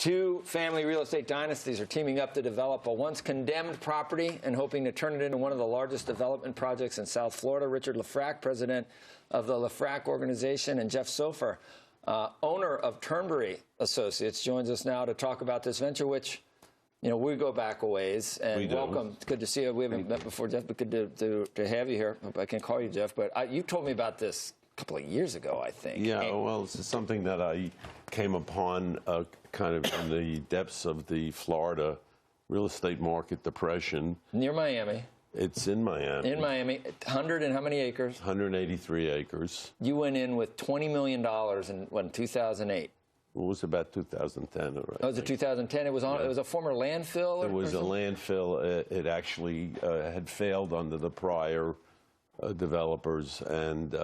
Two family real estate dynasties are teaming up to develop a once condemned property and hoping to turn it into one of the largest development projects in South Florida. Richard LeFrak, president of the LeFrak organization, and Jeff Soffer, owner of Turnberry Associates, joins us now to talk about this venture, which, you know, we go back a ways. And welcome. It's good to see you. We haven't met before, Jeff, but good to have you here. Hope I can call you Jeff. But you told me about this a couple of years ago, I think. Yeah, well, this is something that I came upon kind of in the depths of the Florida real estate market depression. Near Miami. It's in Miami. In Miami. 100 and how many acres? 183 acres. You went in with $20 million in 2008. It was about 2010, right? Oh, was it 2010? It was on. Yeah. It was a former landfill. It was a landfill. It actually had failed under the prior developers, and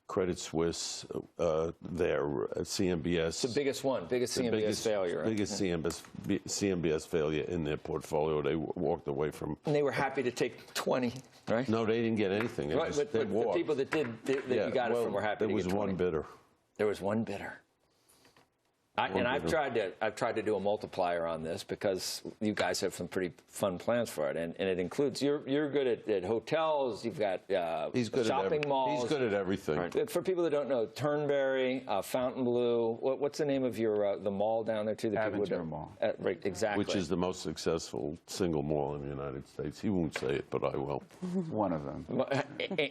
Credit Suisse, their CNBS. The biggest one, biggest CNBS failure. Right? Biggest CNBS failure in their portfolio. They walked away from. And they were happy to take 20, right? No, they didn't get anything. They right, but the people that did, you got it from, were happy to get 20. There was one bidder. There was one bidder. I've tried to do a multiplier on this because you guys have some pretty fun plans for it, and it includes you're good at hotels. You've got shopping malls. He's good at everything. Right. For people that don't know, Turnberry, Fontainebleau. What's the name of your the mall down there too? Aventura Mall. Right, exactly. Which is the most successful single mall in the United States. He won't say it, but I will. One of them.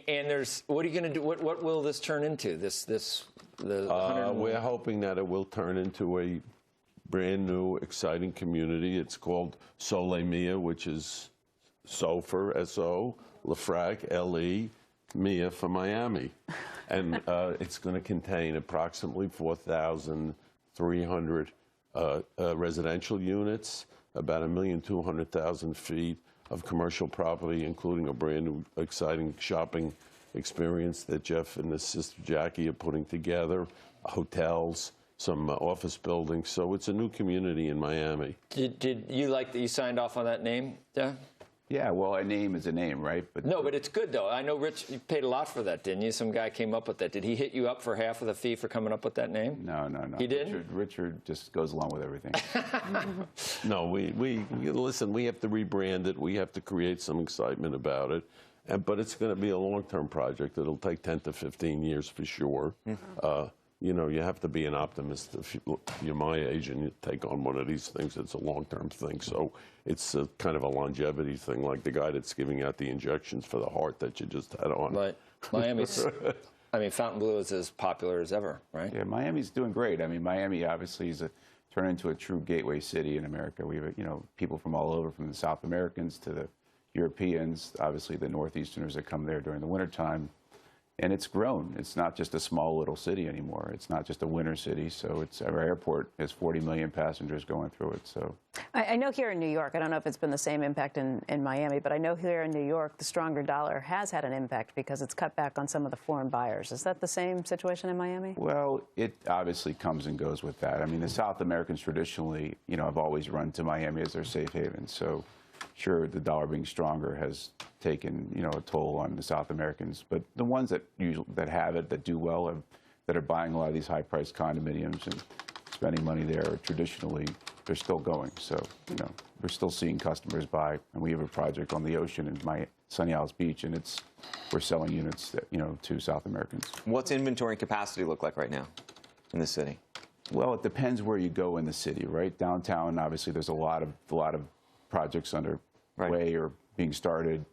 And there's what are you going to do? What will this turn into? We're hoping that it will turn into a brand new, exciting community. It's called SoLē Mia, which is Soffer, S-O, LeFrak, L-E, Mia for Miami. And it's going to contain approximately 4,300 residential units, about 1,200,000 feet of commercial property, including a brand new, exciting shopping experience that Jeff and his sister Jackie are putting together, hotels, some office buildings. So it's a new community in Miami. Did you like that you signed off on that name? Yeah. Yeah, well, a name is a name, right? But no, but it's good, though. I know, Rich, you paid a lot for that, didn't you? Some guy came up with that. Did he hit you up for half of the fee for coming up with that name? No. He didn't? Richard just goes along with everything. No, listen, we have to rebrand it. We have to create some excitement about it. But it's going to be a long-term project. It'll take 10 to 15 years for sure. You know, you have to be an optimist if you're my age and you take on one of these things. It's a long-term thing. So it's a kind of a longevity thing, like the guy that's giving out the injections for the heart that you just had on. Right. Miami's, I mean, Fontainebleau is as popular as ever, right? Yeah, Miami's doing great. I mean, Miami obviously is turned into a true gateway city in America. We have, you know, people from all over, from the South Americans to the Europeans, obviously the Northeasterners that come there during the wintertime. And it's grown. It's not just a small little city anymore. It's not just a winter city. So our airport has 40 million passengers going through it. So I know here in New York, I don't know if it's been the same impact in Miami, but I know here in New York, the stronger dollar has had an impact because it's cut back on some of the foreign buyers. Is that the same situation in Miami? Well, it obviously comes and goes with that. I mean, the South Americans traditionally, you know, have always run to Miami as their safe haven. So sure, the dollar being stronger has taken, you know, a toll on the South Americans, but the ones that have it, that do well, that are buying a lot of these high-priced condominiums and spending money there, traditionally, they're still going. So, you know, we're still seeing customers buy, and we have a project on the ocean in Sunny Isles Beach, and we're selling units that, you know, to South Americans. What's inventory capacity look like right now in the city? Well, it depends where you go in the city, right? Downtown, obviously, there's a lot of projects underway or being started.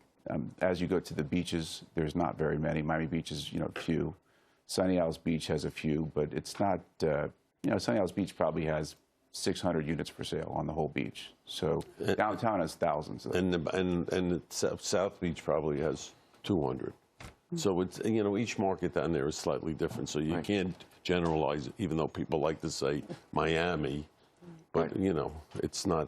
As you go to the beaches, there's not very many. Miami Beach is, you know, few. Sunny Isles Beach has a few, but it's not, you know, Sunny Isles Beach probably has 600 units for sale on the whole beach. So downtown has thousands. And the South Beach probably has 200. So it's, you know, each market down there is slightly different. So you can't generalize, even though people like to say Miami. But, you know, it's not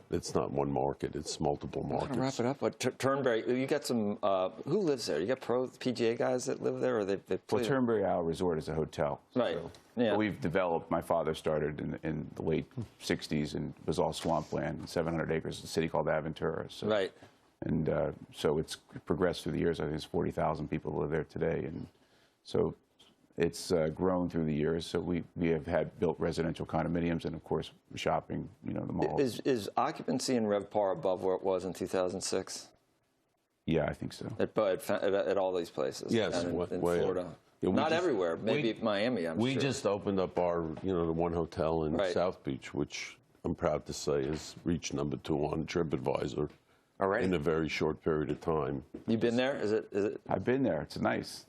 one market. It's multiple markets. To wrap it up, but Turnberry, you got some, who lives there? You got pro PGA guys that live there? Or they well, Turnberry Isle Resort is a hotel. Right. So yeah. We've developed, my father started in the late 60s and it was all swampland, 700 acres, a city called Aventura. So, right. And so it's progressed through the years. I think it's 40,000 people live there today. And so It's grown through the years. So we have had built residential condominiums and, of course, shopping, the malls. Is occupancy in RevPAR above where it was in 2006? Yeah, I think so. At all these places? Yes, And in way up. Florida? Yeah, Not everywhere. Maybe Miami, I'm We sure. just opened up our, the one hotel in Right. South Beach, which I'm proud to say has reached #2 on TripAdvisor Already? in a very short period of time. You been there? Is it? I've been there. It's nice.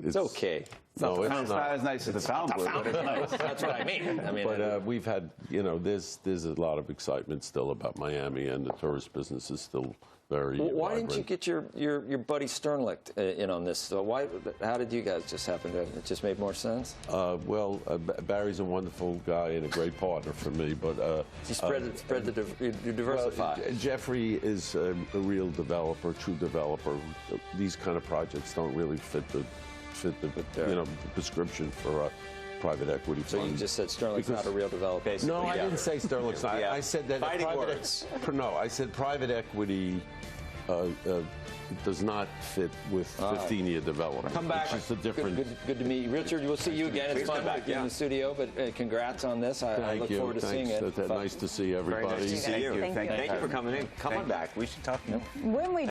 It's okay. No, it's It's not as nice as the Fountain, but it's nice. That's what I mean. But we've had, there's a lot of excitement still about Miami, and the tourist business is still very Why didn't you vibrant. get your buddy Sternlicht in on this? So how did you guys just happen to? It just made more sense. Barry's a wonderful guy and a great partner for me, but You diversify. Well, Jeffrey is a real developer, true developer. These kind of projects don't really fit the prescription for a private equity fund. So you just said Sternlicht's not a real developer. No, I didn't say Sterling's not. Yeah. I said that Fighting private. words. No, I said private equity does not fit with 15-year development. Come back. Which is the difference. Good to meet you, Richard. We'll see you again. It's Please fun come back, in the studio, but congrats on this. I Thank look you. forward to Thanks. seeing it. Nice to see everybody. Very nice to see you. Thank you. Thank you for coming in. Come on back. We should talk to you. When we